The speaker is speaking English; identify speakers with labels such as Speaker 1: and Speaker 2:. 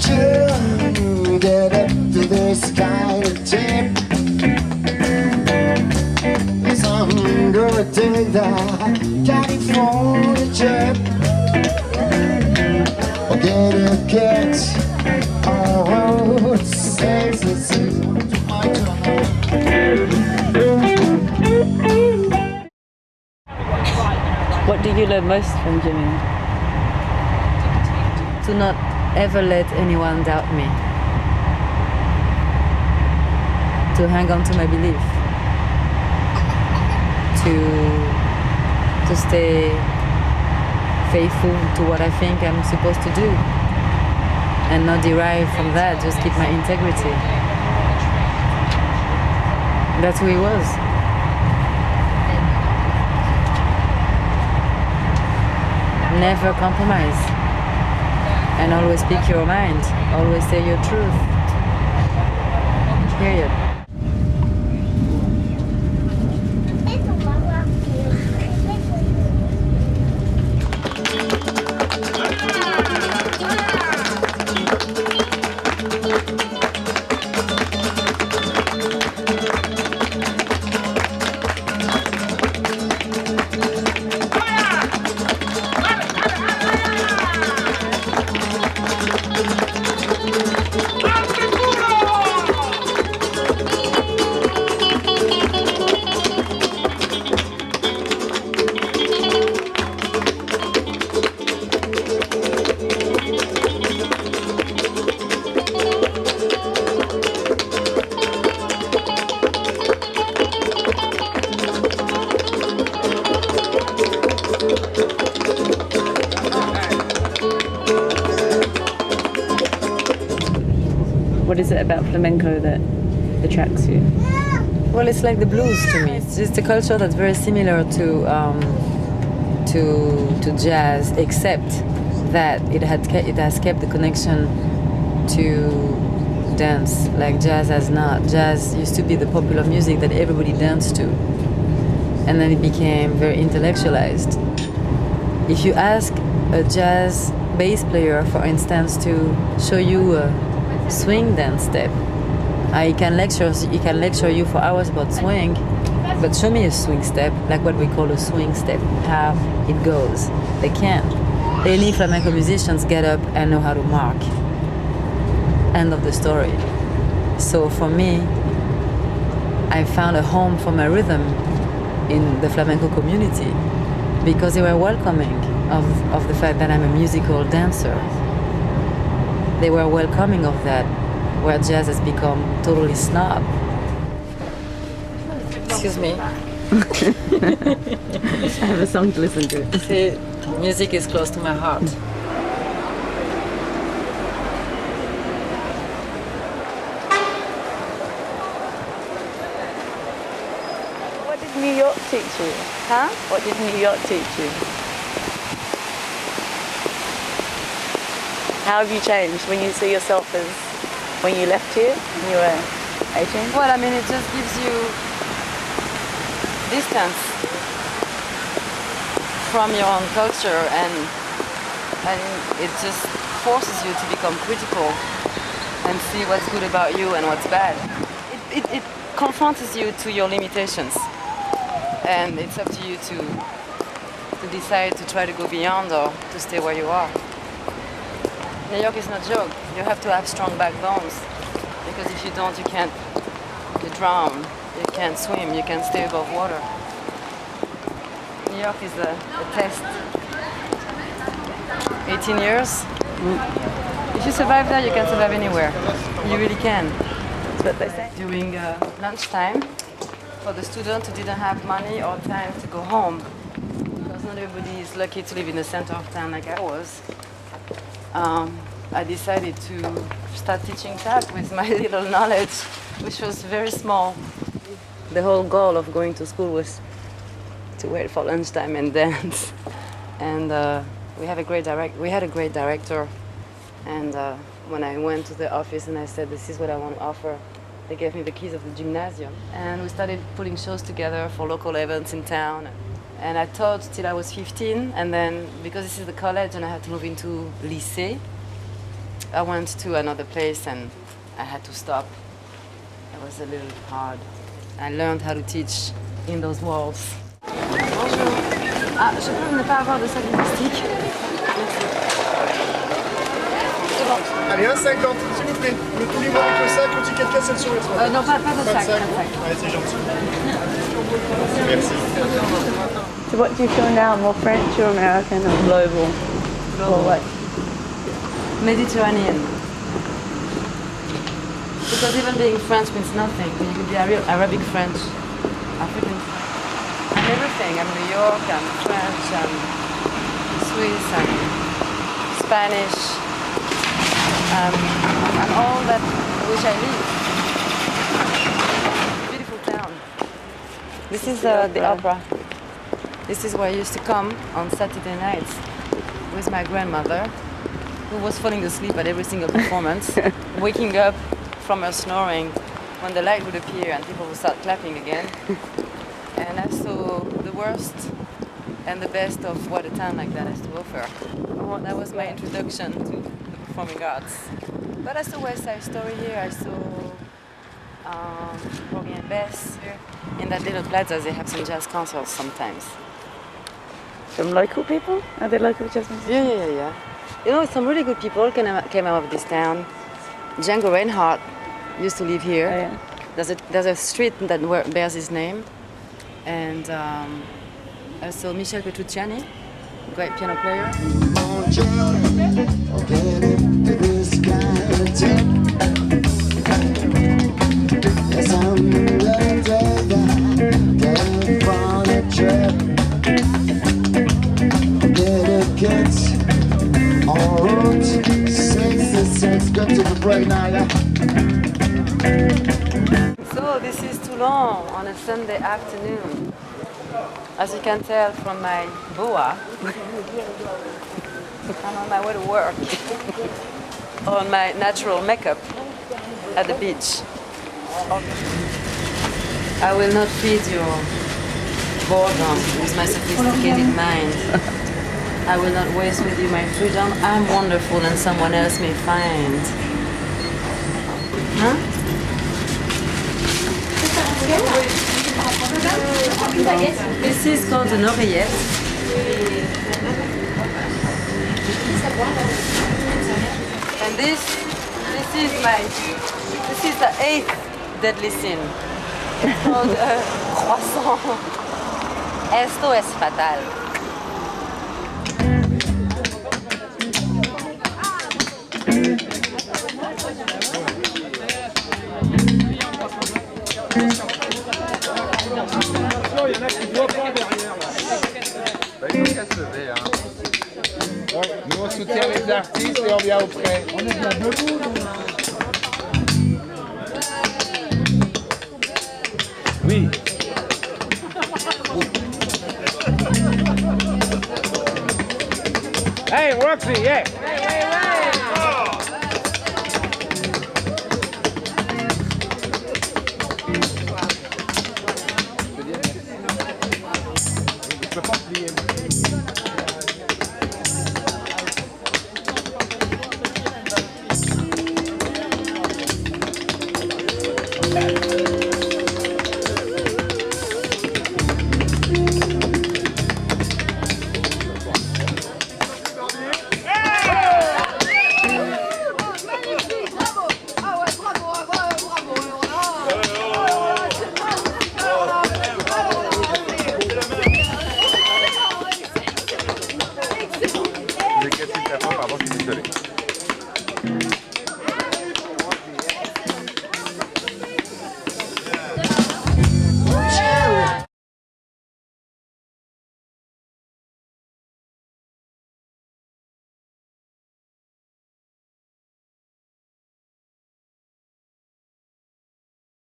Speaker 1: you get up to this kind of tip. Yes, I'm gonna take that California trip. Or get a cat on road 66.
Speaker 2: What do you learn most from Jimmy? To not ever let anyone doubt me. To hang on to my belief. To stay faithful to what I think I'm supposed to do. And not derive from that, just keep my integrity. That's who he was. Never compromise. And always speak your mind. Always say your truth. Period. What is it about flamenco that attracts you? Well, it's like the blues to me. It's just a culture that's very similar to jazz, except that it has kept the connection to dance, like jazz has not. Jazz used to be the popular music that everybody danced to, and then it became very intellectualized. If you ask a jazz bass player, for instance, to show you a swing dance step, he can lecture you for hours about swing, but show me a swing step, like what we call a swing step, how it goes. They can't. Any flamenco musicians get up and know how to mark. End of the story. So for me, I found a home for my rhythm in the flamenco community because they were welcoming of the fact that I'm a musical dancer. They were welcoming of that, where jazz has become totally snob. Excuse me.
Speaker 3: I have a song to listen to.
Speaker 2: See, music is close to my heart.
Speaker 3: What did New York teach you?
Speaker 2: Huh?
Speaker 3: What did New York teach you? How have you changed when you see yourself as when you left here when you were 18?
Speaker 2: Well, I mean, it just gives you distance from your own culture, and it just forces you to become critical and see what's good about you and what's bad. It confronts you to your limitations, and it's up to you to decide to try to go beyond or to stay where you are. New York is no joke. You have to have strong backbones, because if you don't, you can't. You drown. You can't swim. You can't stay above water. New York is a test. 18 years. If you survive there, you can survive anywhere. You really can.
Speaker 3: That's what they say.
Speaker 2: During lunchtime, for the students who didn't have money or time to go home, because not everybody is lucky to live in the center of town like I was, I decided to start teaching tap with my little knowledge, which was very small. The whole goal of going to school was to wait for lunchtime and dance. And we had a great director. And when I went to the office and I said, this is what I want to offer, they gave me the keys of the gymnasium. And we started putting shows together for local events in town. And I taught till I was 15, and then because this is the college and I had to move into lycée, I went to another place and I had to stop. It was a little hard. I learned how to teach in those walls. Bonjour. Ah, je peux ne pas avoir de sac plastique. C'est bon.
Speaker 4: Allez, 1,50, s'il vous plaît. Le tout livre avec le sac, le ticket de caisse et le sourire.
Speaker 2: Non, pas de
Speaker 4: Pas de
Speaker 2: sac.
Speaker 4: sac. Allez, c'est gentil. Merci.
Speaker 3: So what do you feel now? More French or American or global? Or what?
Speaker 2: Mediterranean. Because even being French means nothing. You could be Arabic French, African French. I'm everything. I'm New York, I'm French, I'm Swiss, I'm Spanish. I'm all that which I live. Beautiful town. This is the opera. This is where I used to come on Saturday nights with my grandmother, who was falling asleep at every single performance, waking up from her snoring when the light would appear and people would start clapping again. And I saw the worst and the best of what a town like that has to offer. That was my introduction to the performing arts. But I saw West Side Story here, I saw Roxane and Bess. In that little plaza they have some jazz concerts sometimes.
Speaker 3: Some local people? Are they local jazz musicians?
Speaker 2: Yeah. You know, some really good people came out of this town. Django Reinhardt used to live here.
Speaker 3: Oh, yeah.
Speaker 2: There's a street that bears his name. And also Michel Petrucciani, great piano player.
Speaker 1: Get into this kind of tip. Yes, I'm getting for the trip. Get a kids en route. 66, go to the break now, yeah.
Speaker 2: So this is Toulon on a Sunday afternoon. As you can tell from my boa, I'm on my way to work. On my natural makeup at the beach. I will not feed your boredom with my sophisticated mind. I will not waste with you my freedom. I'm wonderful and someone else may find. Huh? This is called an oreillette. And this is the 8th deadly sin. It's called croissant. Esto es fatal.
Speaker 4: Il y en a qui ne voient pas derrière.
Speaker 5: Il faut qu'elle se lève, hein. Ouais, nous on soutient les artistes et on vient auprès. On est bien debout. Oui. Hey, Roxy, yeah.